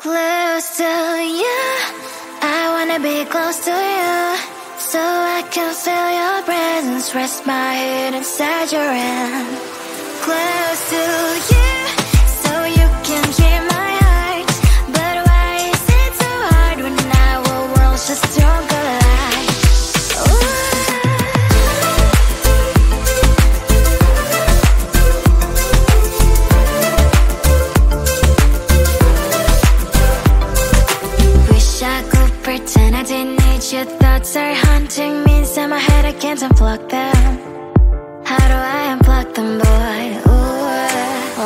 Close to you, I wanna be close to you, so I can feel your presence, rest my head inside your hand. Close to you, so you can hear my heart, but why is it so hard when our world's just don't collide? Pretend I didn't need your thoughts are haunting me inside my head. I can't unplug them. How do I unplug them, boy? Ooh,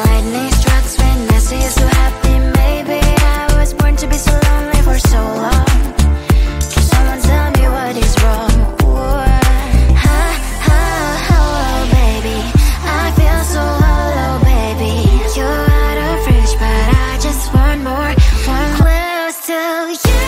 lightning strikes when I see you so happy. Maybe I was born to be so lonely for so long. Can someone tell me what is wrong? Ooh, oh, baby, I feel so hollow, baby. You're out of reach, but I just want more, one close to you.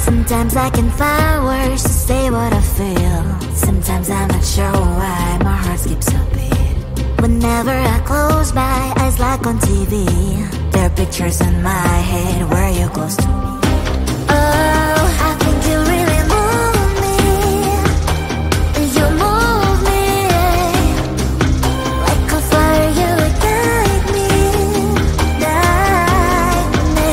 Sometimes I can find words to say what I feel. Sometimes I'm not sure why my heart skips a beat. Whenever I close my eyes like on TV, there are pictures in my head where you're close to me. Oh, I think you really move me. You move me like a fire, you would guide me, guide me.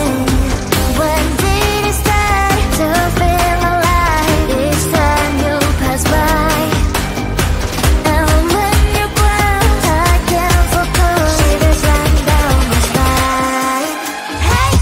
When did it start to feel alive? Each time you pass by, and when you ground, I can't focus. Shivers run down my spine. Hey.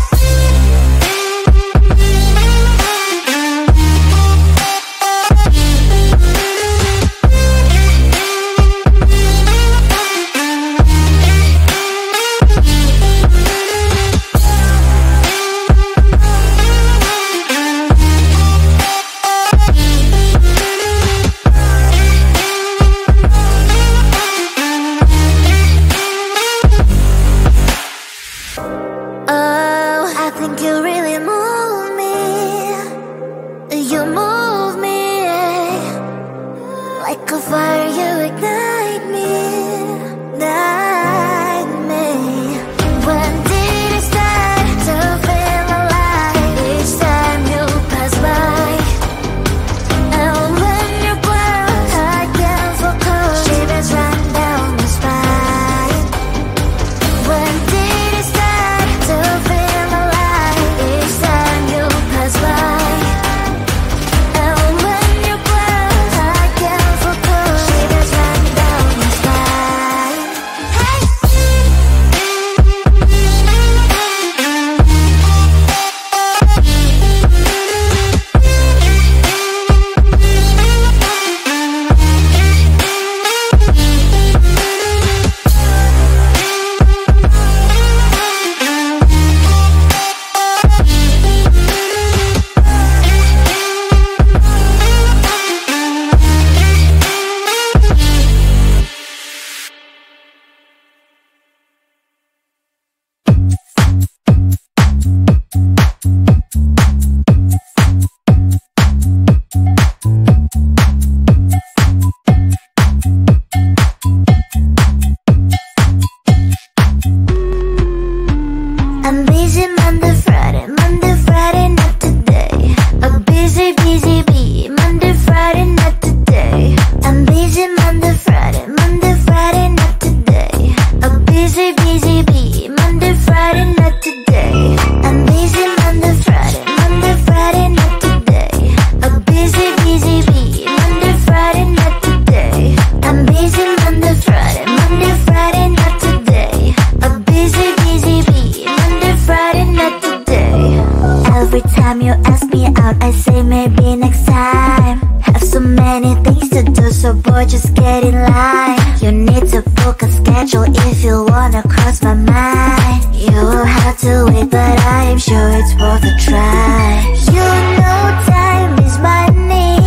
book a schedule if you wanna cross my mind. You will have to wait, but I'm sure it's worth a try. You know time is money.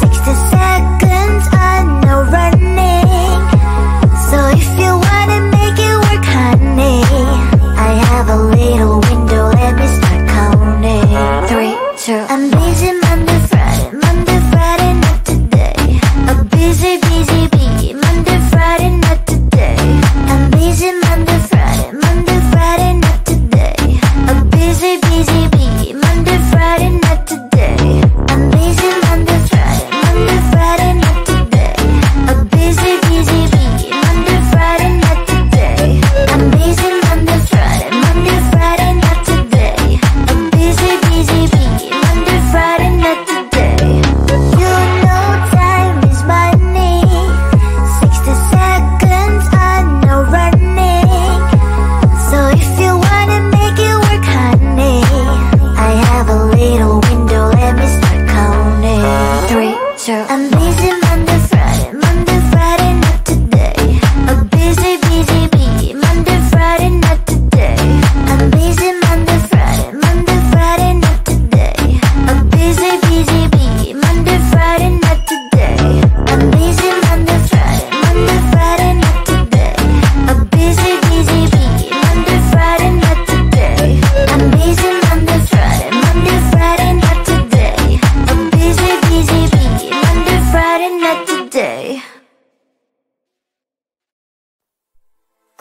60 seconds on no running. So if you wanna make it work, honey, I have a little window, let me start counting. 3, 2, I'm busy Monday, Friday, not today. A busy bee, Monday, Friday, not today. I'm busy Monday, Friday, not today. A busy bee, Monday, Friday, not today. I'm busy Monday, Friday, not today. A busy bee, Monday, Friday, not today. I'm busy Monday, Friday, not today. A busy bee, Monday, Friday, not today. You know time is money. 60 seconds on no running. So if you wanna make it work, honey, I have a little window, let me start counting. 3, 2, I'm busy Monday, Friday, not today. A busy bee, Monday, Friday, not today. I'm busy Monday, Friday, not today. A busy bee, Monday, Friday, not today. I'm busy Monday, Friday, not today. A busy bee, Monday, Friday, not today. I'm busy Monday, Friday, not today. A busy bee, Monday, Friday, not today.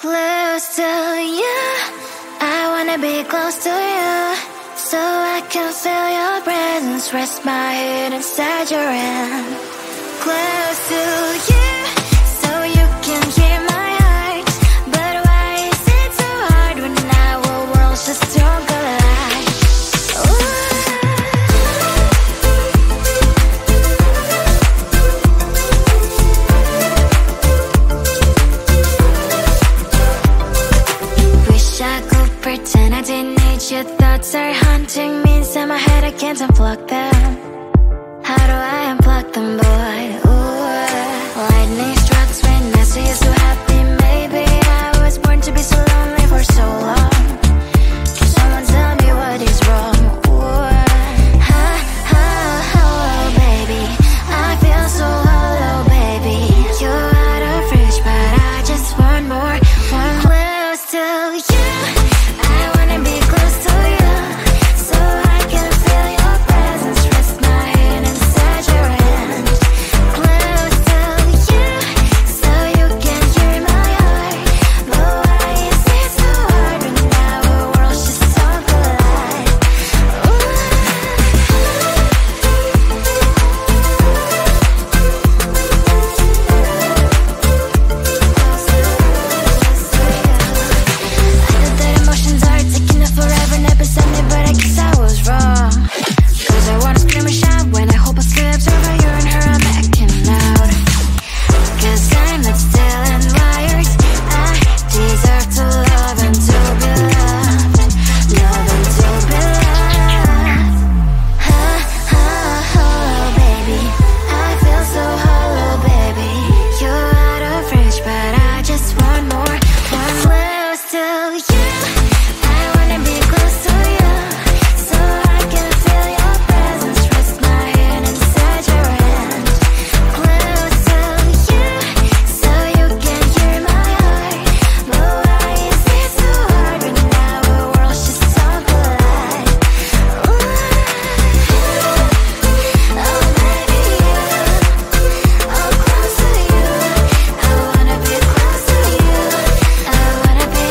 Close to you, I wanna be close to you, so I can feel your presence, rest my head inside your hand. Close to you, so you can hear my heart. But why is it so hard when our worlds just don't collide? Wish I could pretend I didn't need your thoughts are haunting me inside my head, I can't unplug them. How do I unplug them, boy? Ooh, lightning strikes when I see you so happy. Maybe I was born to be so lonely for so long. Can someone tell me what is wrong? Ooh, oh, baby, I feel so hollow, baby. You're out of reach, but I just want more, close to you. I wanna be close to you, so I can feel your presence, rest my head inside your hand. Close to you, so you can hear my heart. But why is it so hard when our worlds just don't collide? I know that emotions are taking up forever, never send me, but I guess I was wrong. Cause I wanna scream and shout when I hope I slip over you and her, I'm acting out. Cause I'm not still and wired. I deserve to love and to be loved. Love and to be loved. Oh, baby, I feel so hollow, baby. You're out of reach, but I just want more, close to you. I wanna be close to you, so I can feel your presence, rest my head inside your hand. Close to you, so you can hear my heart. But why is it so hard when our worlds just don't collide? Oh, baby, oh, close to you. I wanna be close to you. I wanna be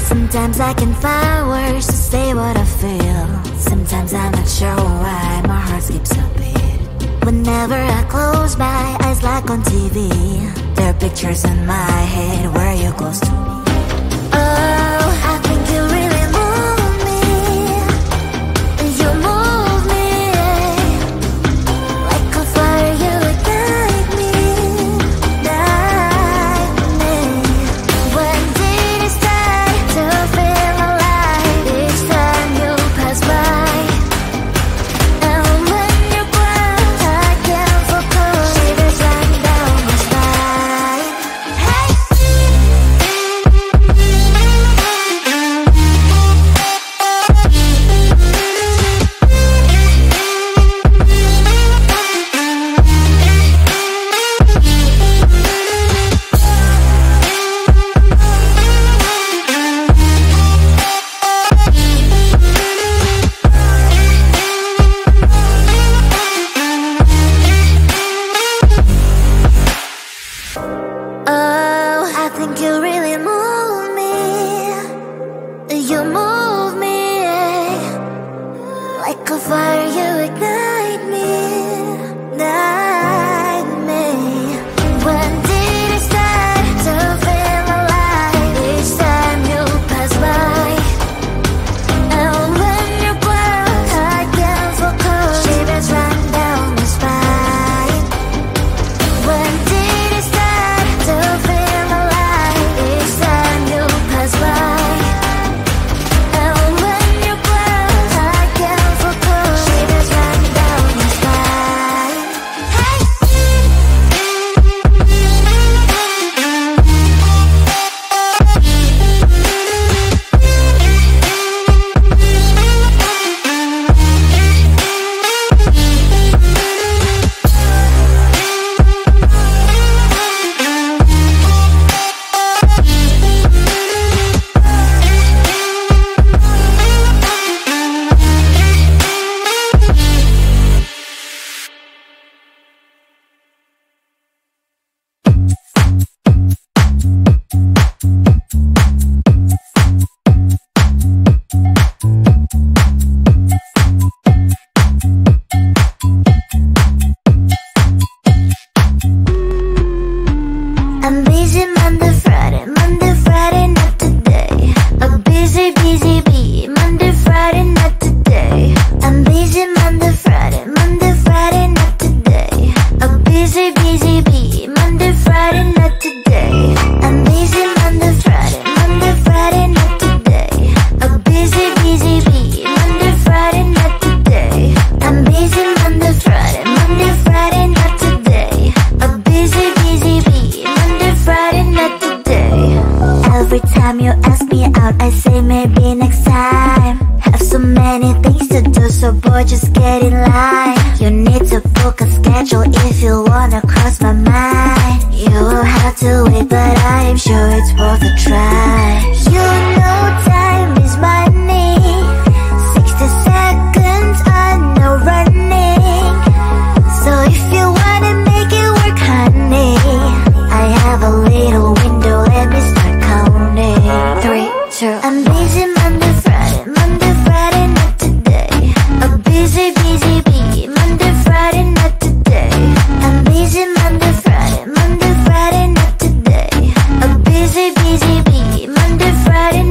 Sometimes I can find words to say what I feel. Sometimes I'm not sure why my heart skips a beat. Whenever I close my eyes like on TV, there are pictures in my head where you're close to me. Oh, I think you really move me. You move me like a fire, you ignite me, ignite me. When did it start to feel alive? Each time you pass by, and when you cry, I can't focus. Shivers run down my spine. Hey. Oh, I think you really move me. You move me like a fire, you ignite me, ignite me. When did it start to feel alive? Each time you pass by, and when you cry, I can't focus. Shivers run down my spine. When did it start to feel alive? Each time you pass by, and when you cry, I can't focus. Shivers run down my spine. Hey. I'm busy Monday, Friday, not today. A busy, busy bee, Monday, Friday, not today. I'm busy Monday, Friday, not today. A busy, busy bee, Monday, Friday, not today. I'm busy Monday, Friday, not today. A busy, busy bee, Monday, Friday, not today. I'm busy Monday, Friday, not today. A busy, busy bee, Monday, Friday, not today. Every time you ask me out, I say maybe next time. Have so many things to do, so boy, just get in line. You need to book a schedule if you wanna cross my mind. You will have to wait, but I am sure it's worth a try. You know time is money. 60 seconds on no running. So if you wanna make it work, honey, I have a little window, let me start counting. 3, 2, I'm busy Monday, Friday, not today. A busy, busy bee, Monday, Friday, not today. I'm busy Monday, Friday, not today. A busy, busy bee, Monday, Friday,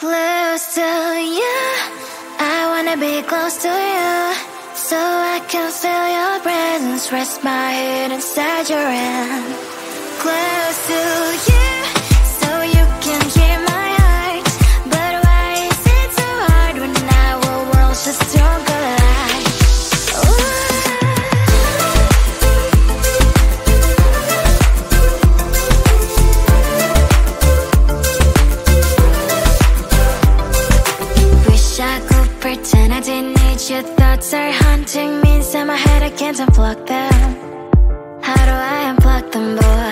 Close to you, I wanna be close to you, so I can feel your presence, rest my head inside your hand. Close to you, so you can hear my heart, but why is it so hard when our worlds just don't collide? Wish I could pretend I didn't need your thoughts are haunting me inside my head, I can't unplug them. How do I unplug them, boy?